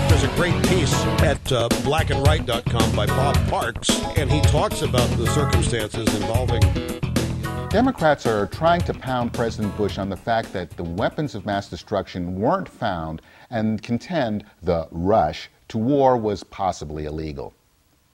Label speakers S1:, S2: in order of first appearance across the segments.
S1: There's a great piece at blackandright.com by Bob Parks, and he talks about the circumstances involving.
S2: Democrats are trying to pound President Bush on the fact that the weapons of mass destruction weren't found and contend the rush to war was possibly illegal.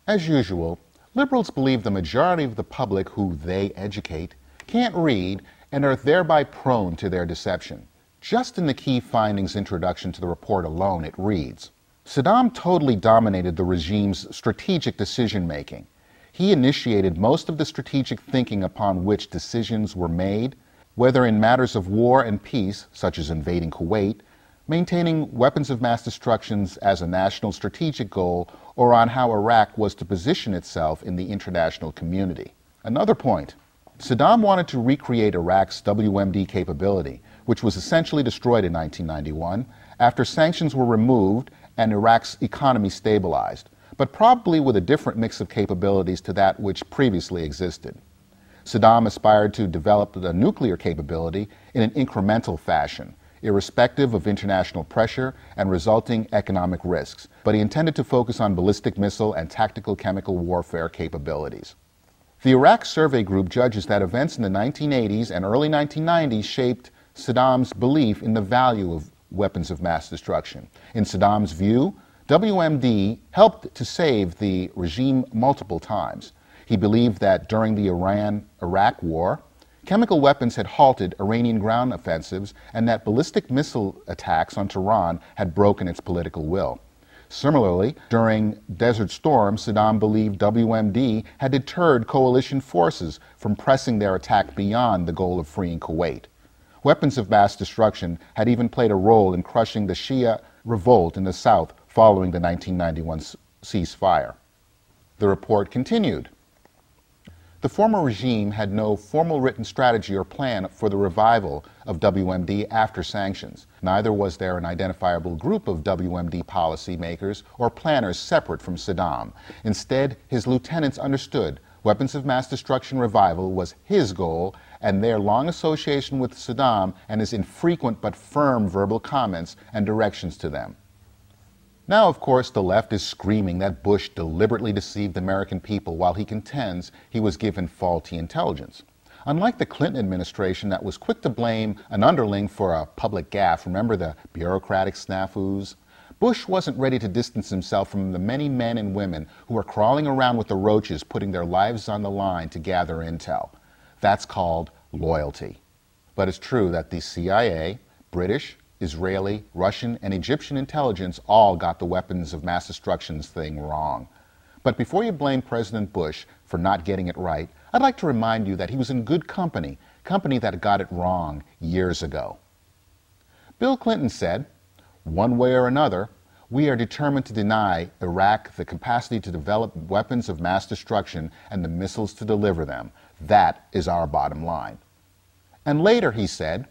S2: As usual, liberals believe the majority of the public who they educate can't read and are thereby prone to their deception. Just in the key findings introduction to the report alone, it reads, Saddam totally dominated the regime's strategic decision-making. He initiated most of the strategic thinking upon which decisions were made, whether in matters of war and peace, such as invading Kuwait, maintaining weapons of mass destruction as a national strategic goal, or on how Iraq was to position itself in the international community. Another point, Saddam wanted to recreate Iraq's WMD capability, which was essentially destroyed in 1991 after sanctions were removed and Iraq's economy stabilized, but probably with a different mix of capabilities to that which previously existed. Saddam aspired to develop a nuclear capability in an incremental fashion, irrespective of international pressure and resulting economic risks, but he intended to focus on ballistic missile and tactical chemical warfare capabilities. The Iraq Survey Group judges that events in the 1980s and early 1990s shaped Saddam's belief in the value of weapons of mass destruction. In Saddam's view, WMD helped to save the regime multiple times. He believed that during the Iran-Iraq War, chemical weapons had halted Iranian ground offensives and that ballistic missile attacks on Tehran had broken its political will. Similarly, during Desert Storm, Saddam believed WMD had deterred coalition forces from pressing their attack beyond the goal of freeing Kuwait. Weapons of mass destruction had even played a role in crushing the Shia revolt in the south following the 1991 ceasefire. The report continued. The former regime had no formal written strategy or plan for the revival of WMD after sanctions. Neither was there an identifiable group of WMD policymakers or planners separate from Saddam. Instead, his lieutenants understood weapons of mass destruction revival was his goal, and their long association with Saddam and his infrequent but firm verbal comments and directions to them. Now, of course, the left is screaming that Bush deliberately deceived the American people while he contends he was given faulty intelligence. Unlike the Clinton administration that was quick to blame an underling for a public gaffe, remember the bureaucratic snafus? Bush wasn't ready to distance himself from the many men and women who were crawling around with the roaches, putting their lives on the line to gather intel. That's called loyalty. But it's true that the CIA, British, Israeli, Russian, and Egyptian intelligence all got the weapons of mass destruction thing wrong. But before you blame President Bush for not getting it right, I'd like to remind you that he was in good company that got it wrong years ago. Bill Clinton said, "One way or another, we are determined to deny Iraq the capacity to develop weapons of mass destruction and the missiles to deliver them. That is our bottom line." And later he said,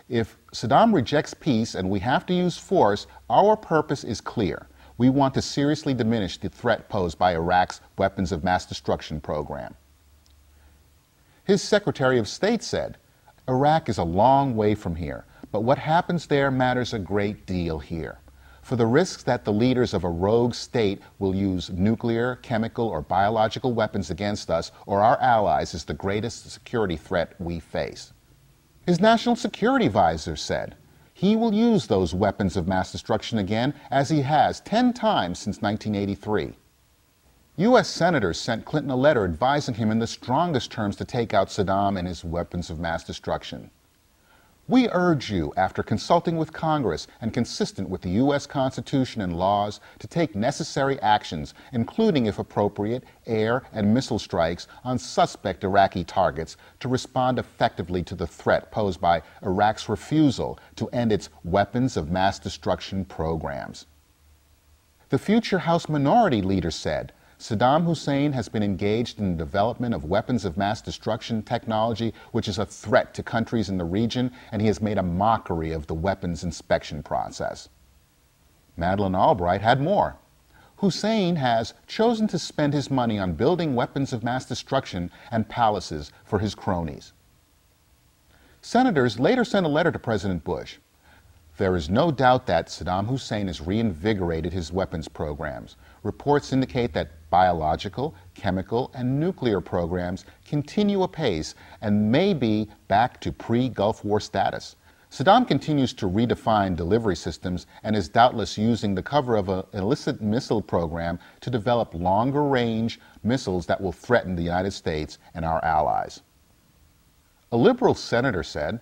S2: "If Saddam rejects peace and we have to use force, our purpose is clear. We want to seriously diminish the threat posed by Iraq's weapons of mass destruction program." His Secretary of State said, "Iraq is a long way from here, but what happens there matters a great deal here. For the risks that the leaders of a rogue state will use nuclear, chemical, or biological weapons against us or our allies is the greatest security threat we face." His national security advisor said he will use those weapons of mass destruction again, as he has 10 times since 1983. U.S. senators sent Clinton a letter advising him in the strongest terms to take out Saddam and his weapons of mass destruction. "We urge you, after consulting with Congress and consistent with the U.S. Constitution and laws, to take necessary actions, including, if appropriate, air and missile strikes on suspect Iraqi targets to respond effectively to the threat posed by Iraq's refusal to end its weapons of mass destruction programs." The future House Minority Leader said, "Saddam Hussein has been engaged in the development of weapons of mass destruction technology which is a threat to countries in the region, and he has made a mockery of the weapons inspection process." Madeleine Albright had more. "Hussein has chosen to spend his money on building weapons of mass destruction and palaces for his cronies." Senators later sent a letter to President Bush. There is no doubt that Saddam Hussein has reinvigorated his weapons programs. Reports indicate that biological, chemical, and nuclear programs continue apace and may be back to pre-Gulf War status. Saddam continues to redefine delivery systems and is doubtless using the cover of an illicit missile program to develop longer-range missiles that will threaten the United States and our allies. A liberal senator said,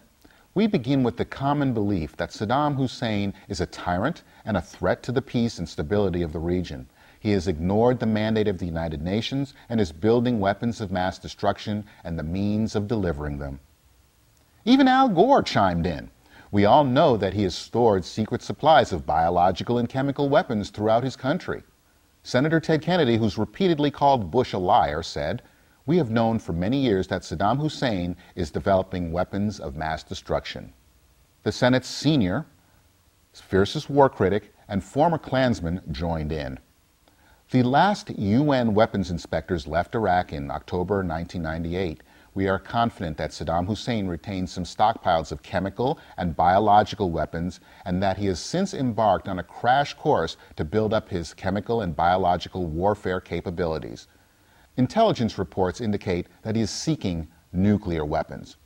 S2: "We begin with the common belief that Saddam Hussein is a tyrant and a threat to the peace and stability of the region. He has ignored the mandate of the United Nations and is building weapons of mass destruction and the means of delivering them." Even Al Gore chimed in. "We all know that he has stored secret supplies of biological and chemical weapons throughout his country." Senator Ted Kennedy, who's repeatedly called Bush a liar, said, "We have known for many years that Saddam Hussein is developing weapons of mass destruction." The Senate's senior, fiercest war critic, and former Klansman joined in. The last UN weapons inspectors left Iraq in October 1998. We are confident that Saddam Hussein retains some stockpiles of chemical and biological weapons and that he has since embarked on a crash course to build up his chemical and biological warfare capabilities. Intelligence reports indicate that he is seeking nuclear weapons.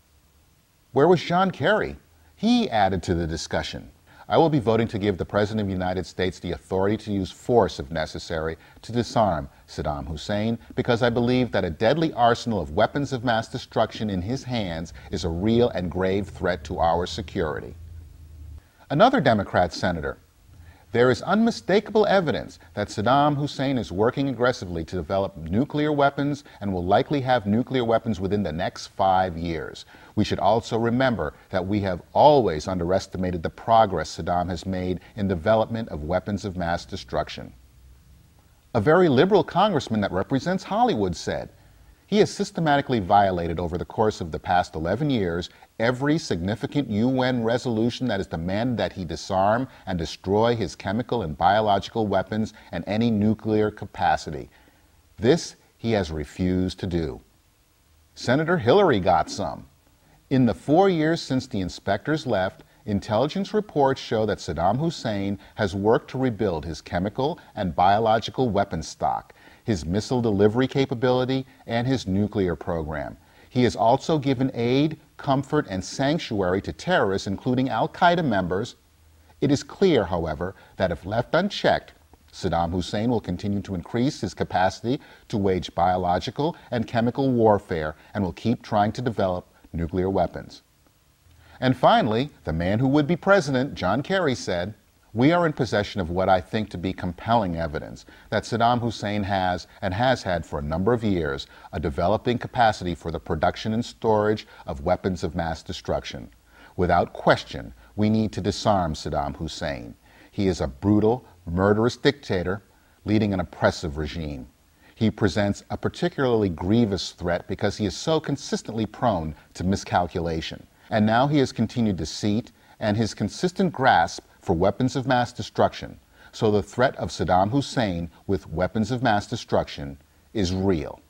S2: Where was John Kerry? He added to the discussion. "I will be voting to give the President of the United States the authority to use force if necessary to disarm Saddam Hussein because I believe that a deadly arsenal of weapons of mass destruction in his hands is a real and grave threat to our security." Another Democrat senator, "There is unmistakable evidence that Saddam Hussein is working aggressively to develop nuclear weapons and will likely have nuclear weapons within the next 5 years. We should also remember that we have always underestimated the progress Saddam has made in development of weapons of mass destruction." A very liberal congressman that represents Hollywood said, "He has systematically violated over the course of the past 11 years every significant UN resolution that has demanded that he disarm and destroy his chemical and biological weapons and any nuclear capacity. This he has refused to do." Senator Hillary got some. "In the 4 years since the inspectors left, intelligence reports show that Saddam Hussein has worked to rebuild his chemical and biological weapons stock, his missile delivery capability, and his nuclear program. He has also given aid, comfort, and sanctuary to terrorists, including al-Qaeda members. It is clear, however, that if left unchecked, Saddam Hussein will continue to increase his capacity to wage biological and chemical warfare and will keep trying to develop nuclear weapons." And finally, the man who would be president, John Kerry, said, "We are in possession of what I think to be compelling evidence that Saddam Hussein has, and has had for a number of years, a developing capacity for the production and storage of weapons of mass destruction. Without question, we need to disarm Saddam Hussein. He is a brutal, murderous dictator leading an oppressive regime. He presents a particularly grievous threat because he is so consistently prone to miscalculation. And now he has continued deceit and his consistent grasp for weapons of mass destruction. So the threat of Saddam Hussein with weapons of mass destruction is real."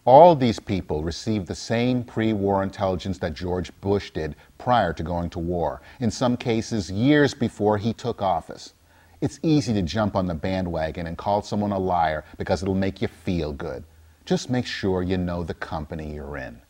S2: All these people received the same pre-war intelligence that George Bush did prior to going to war, in some cases years before he took office. It's easy to jump on the bandwagon and call someone a liar because it'll make you feel good. Just make sure you know the company you're in.